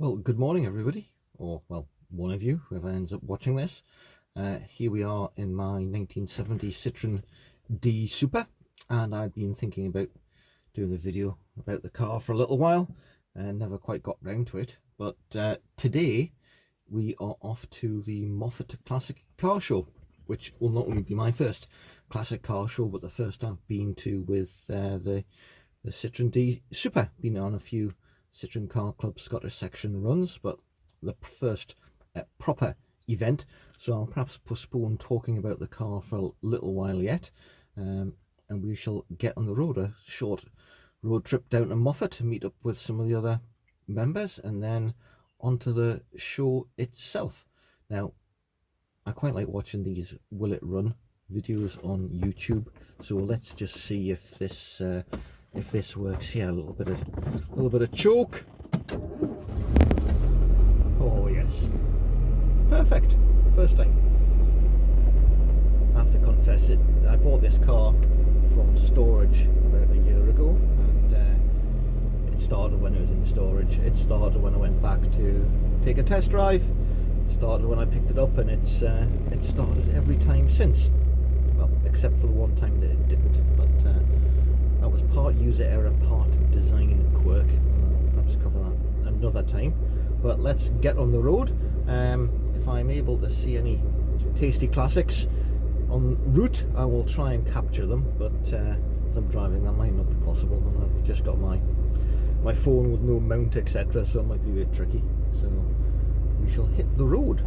Well, good morning, everybody, or, well, one of you, whoever ends up watching this. Here we are in my 1970 Citroen D Super, and I'd been thinking about doing a video about the car for a little while, and never quite got round to it. But today, we are off to the Moffat Classic Car Show, which will not only be my first classic car show, but the first I've been to with the Citroen D Super. Been on a few Citroen Car Club Scottish section runs, but the first proper event, so I'll perhaps postpone talking about the car for a little while yet, and we shall get on the road, a short road trip down to Moffat to meet up with some of the other members, and then onto the show itself. Now, I quite like watching these Will It Run videos on YouTube, so let's just see if this works here. A little bit of choke. Oh yes, perfect. First time. I have to confess it. I bought this car from storage about a year ago, and it started when it was in storage. It started when I went back to take a test drive. It started when I picked it up, and it's started every time since. Well, except for the one time that it didn't. But that was part user error, part design quirk. I'll perhaps cover that another time. But let's get on the road. If I'm able to see any tasty classics en route, I will try and capture them. But as I'm driving, that might not be possible, and I've just got my phone with no mount, etc. So it might be a bit tricky. So we shall hit the road.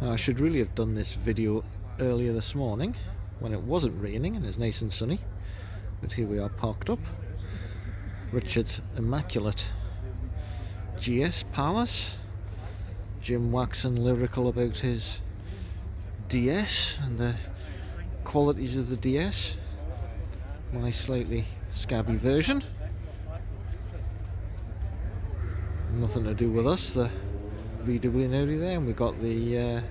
I should really have done this video earlier this morning when it wasn't raining and it's nice and sunny. But here we are parked up. Richard's immaculate GS Palace. Jim waxing lyrical about his DS and the qualities of the DS. My slightly scabby version. Nothing to do with us, the VW and Audi there, and we got the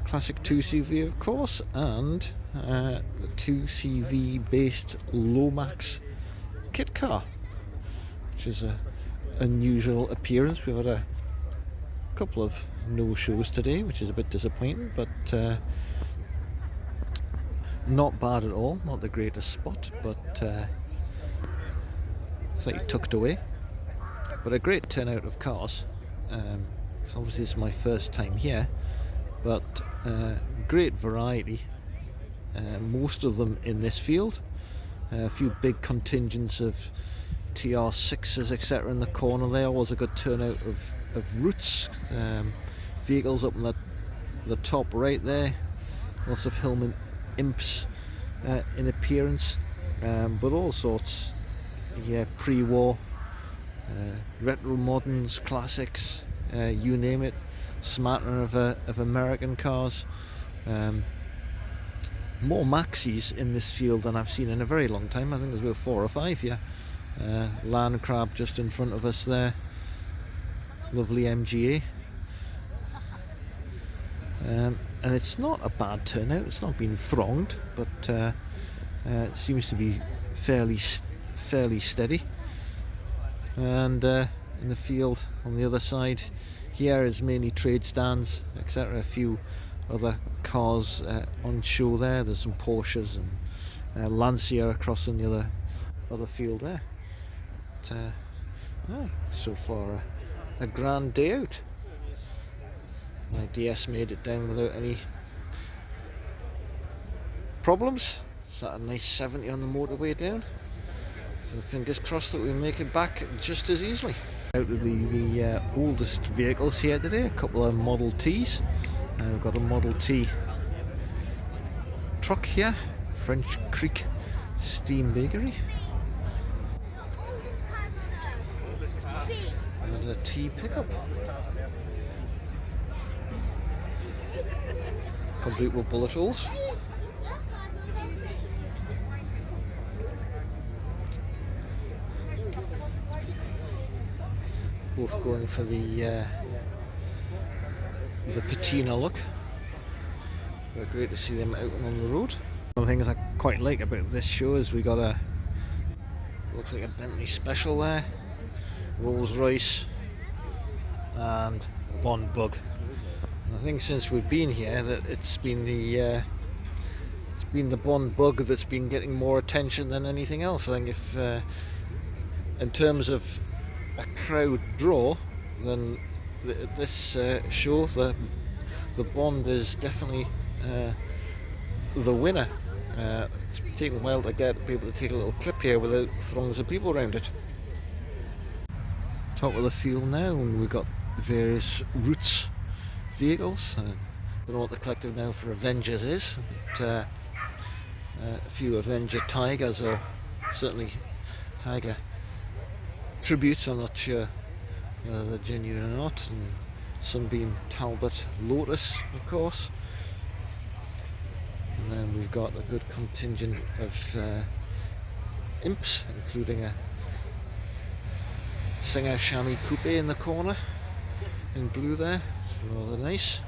classic 2CV, of course, and the 2CV based Lomax kit car, which is a unusual appearance. We've had a couple of no-shows today, which is a bit disappointing, but not bad at all. Not the greatest spot, but slightly tucked away. But a great turnout of cars. So obviously this is my first time here, but great variety. Most of them in this field. A few big contingents of TR6s, etc. in the corner there. Always a good turnout of Roots. Vehicles up in the top right there. Lots of Hillman Imps in appearance, but all sorts. Yeah, pre-war, retro moderns, classics, you name it. Smattering of American cars. More Maxis in this field than I've seen in a very long time. I think there's about 4 or 5 here. Land Crab just in front of us there. Lovely MGA. And it's not a bad turnout. It's not been thronged, but it seems to be fairly steady. And in the field on the other side here is mainly trade stands, etc. A few other cars on show there. There's some Porsches and Lancia across on the other field there. But, so far a grand day out. My DS made it down without any problems. Sat a nice 70 on the motorway down. And fingers crossed that we make it back just as easily. Out of the oldest vehicles here today, a couple of Model Ts. We've got a Model T truck here, French Creek Steam Bakery. And a T pickup. Complete with bullet holes. Both going for the patina look. But great to see them out on the road. One of the things I quite like about this show is we got looks like a Bentley Special there. Rolls Royce and a Bond bug. And I think since we've been here that it's been the Bond bug that's been getting more attention than anything else. I think if in terms of a crowd draw, then this show, the Bond is definitely the winner. It's taken a while to get people to take a little clip here without throngs of people around it. Top of the field now, and we've got various routes vehicles. Don't know what the collective now for Avengers is, but a few Avenger Tigers, or certainly Tiger tributes. I'm not sure whether they're genuine or not. And Sunbeam Talbot Lotus, of course. And then we've got a good contingent of imps, including a Singer Chamois Coupe in the corner in blue there. It's rather nice.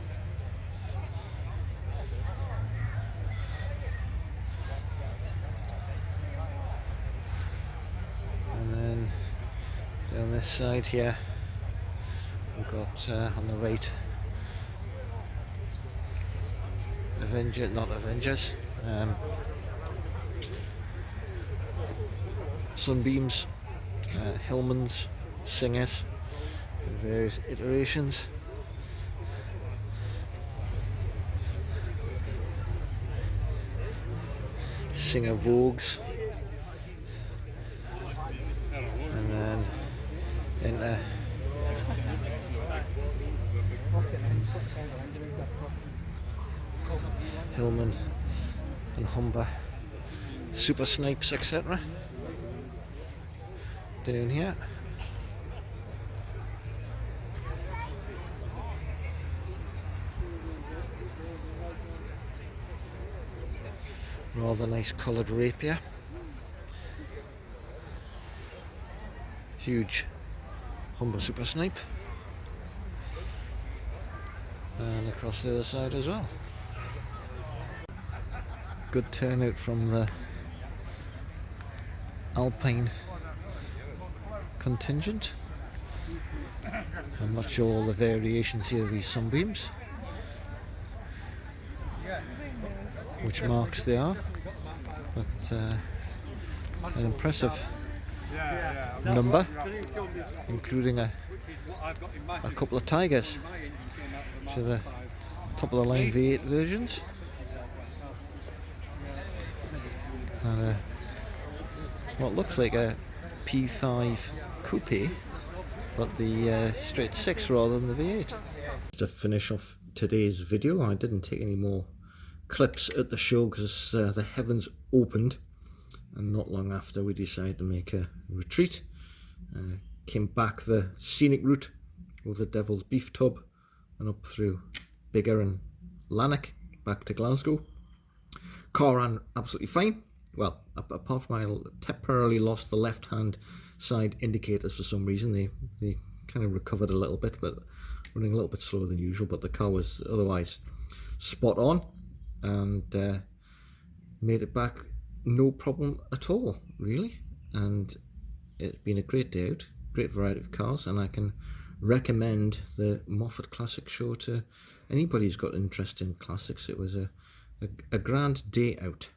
And then down this side here we've got on the right Sunbeams, Hillmans, Singers in various iterations. Singer Vogues, and then into Hillman and Humber Super Snipes, etc. down here. Rather nice coloured rapier. Huge Humber Super Snipe. And across the other side as well. Good turnout from the Alpine contingent. I'm not sure all the variations here of these Sunbeams, which marks they are, but an impressive number, including a couple of Tigers, so the top of the line V8 versions, and what looks like a P5 coupe, but the straight 6 rather than the V8. To finish off today's video, I didn't take any more clips at the show because the heavens opened, and not long after we decided to make a retreat. Came back the scenic route with the Devil's Beef Tub and up through Biggar and Lanark back to Glasgow. Car ran absolutely fine. Well, apart from I temporarily lost the left hand side indicators for some reason. They kind of recovered a little bit, but running a little bit slower than usual, but the car was otherwise spot on, and made it back no problem at all, really. And it's been a great day out, great variety of cars, and I can recommend the Moffat Classic show to anybody who's got interest in classics. It was a grand day out.